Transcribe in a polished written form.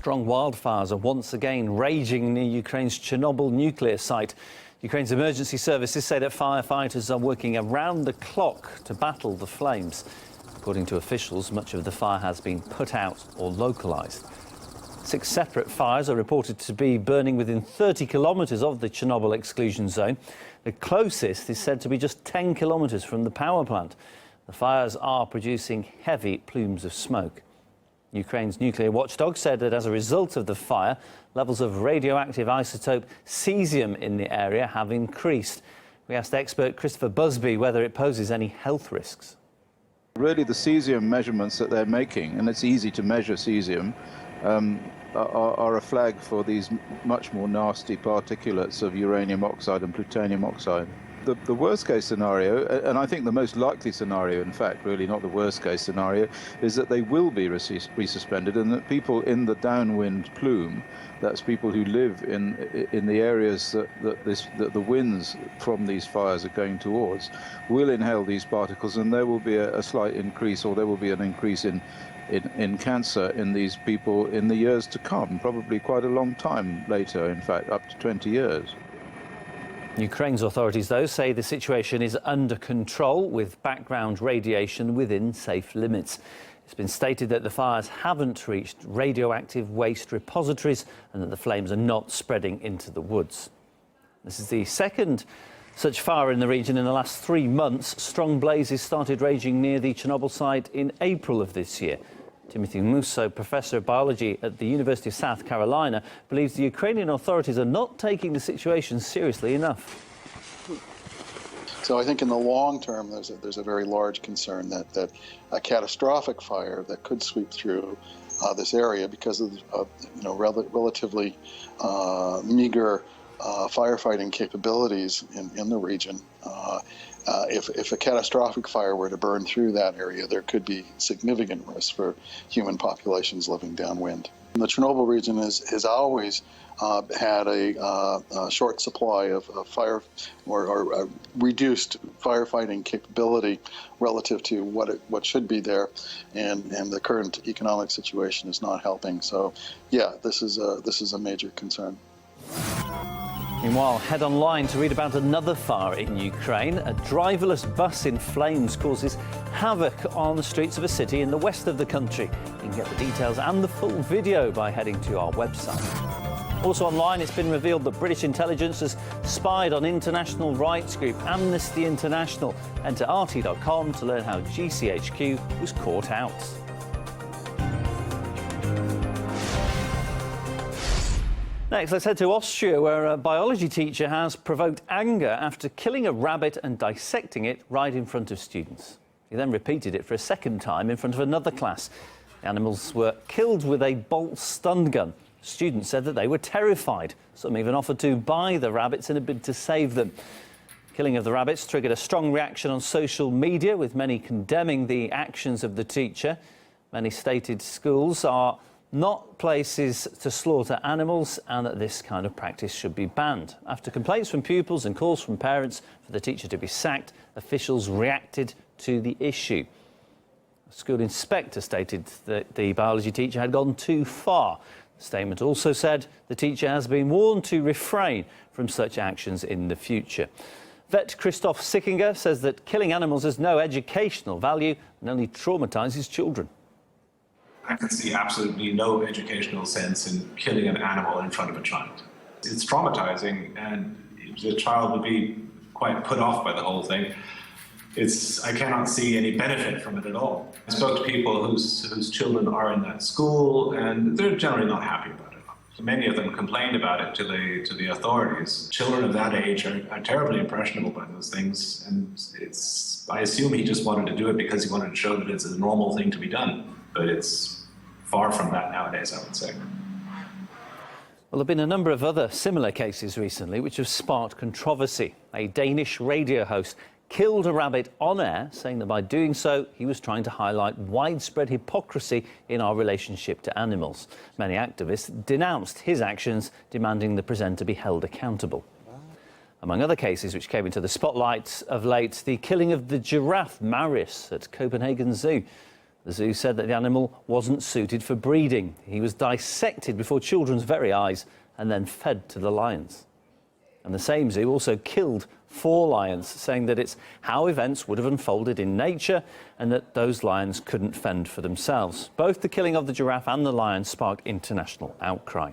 Strong wildfires are once again raging near Ukraine's Chernobyl nuclear site. Ukraine's emergency services say that firefighters are working around the clock to battle the flames. According to officials, much of the fire has been put out or localised. 6 separate fires are reported to be burning within 30 kilometres of the Chernobyl exclusion zone. The closest is said to be just 10 kilometres from the power plant. The fires are producing heavy plumes of smoke. Ukraine's nuclear watchdog said that as a result of the fire, levels of radioactive isotope cesium in the area have increased. We asked expert Christopher Busby whether it poses any health risks. Really, the cesium measurements that they're making, and it's easy to measure cesium, are a flag for these much more nasty particulates of uranium oxide and plutonium oxide. The worst case scenario, and I think the most likely scenario, in fact, really not the worst case scenario, is that they will be resuspended and that people in the downwind plume, that's people who live in the areas that the winds from these fires are going towards, will inhale these particles, and there will be a slight increase, or there will be an increase in cancer in these people in the years to come, probably quite a long time later, in fact, up to 20 years. Ukraine's authorities, though, say the situation is under control with background radiation within safe limits. It's been stated that the fires haven't reached radioactive waste repositories and that the flames are not spreading into the woods. This is the second such fire in the region in the last 3 months. Strong blazes started raging near the Chernobyl site in April of this year. Timothy Musso, Professor of Biology at the University of South Carolina, believes the Ukrainian authorities are not taking the situation seriously enough. So I think in the long term, there's a very large concern that a catastrophic fire that could sweep through this area because of relatively meager firefighting capabilities in the region. If a catastrophic fire were to burn through that area, there could be significant risk for human populations living downwind. The Chernobyl region has always had a short supply of fire or reduced firefighting capability relative to what should be there, and the current economic situation is not helping. So, yeah, this is a major concern. Meanwhile, head online to read about another fire in Ukraine. A driverless bus in flames causes havoc on the streets of a city in the west of the country. You can get the details and the full video by heading to our website. Also online, it's been revealed that British intelligence has spied on international rights group Amnesty International. Enter RT.com to learn how GCHQ was caught out. Next, let's head to Austria, where a biology teacher has provoked anger after killing a rabbit and dissecting it right in front of students. He then repeated it for a second time in front of another class. The animals were killed with a bolt stun gun. Students said that they were terrified. Some even offered to buy the rabbits in a bid to save them. Killing of the rabbits triggered a strong reaction on social media, with many condemning the actions of the teacher. Many stated schools are not places to slaughter animals and that this kind of practice should be banned. After complaints from pupils and calls from parents for the teacher to be sacked, officials reacted to the issue. A school inspector stated that the biology teacher had gone too far. The statement also said the teacher has been warned to refrain from such actions in the future. Vet Christoph Sickinger says that killing animals has no educational value and only traumatises children. I can see absolutely no educational sense in killing an animal in front of a child. It's traumatizing, and the child would be quite put off by the whole thing. I cannot see any benefit from it at all. I spoke to people whose children are in that school, and they're generally not happy about it. Many of them complained about it to the authorities. Children of that age are terribly impressionable by those things, and I assume he just wanted to do it because he wanted to show that it's a normal thing to be done. But it's far from that nowadays, I would say. Well, there have been a number of other similar cases recently which have sparked controversy. A Danish radio host killed a rabbit on air, saying that by doing so, he was trying to highlight widespread hypocrisy in our relationship to animals. Many activists denounced his actions, demanding the presenter be held accountable. Among other cases which came into the spotlight of late, the killing of the giraffe Maris at Copenhagen Zoo. The zoo said that the animal wasn't suited for breeding. He was dissected before children's very eyes and then fed to the lions. And the same zoo also killed 4 lions, saying that it's how events would have unfolded in nature and that those lions couldn't fend for themselves. Both the killing of the giraffe and the lion sparked international outcry.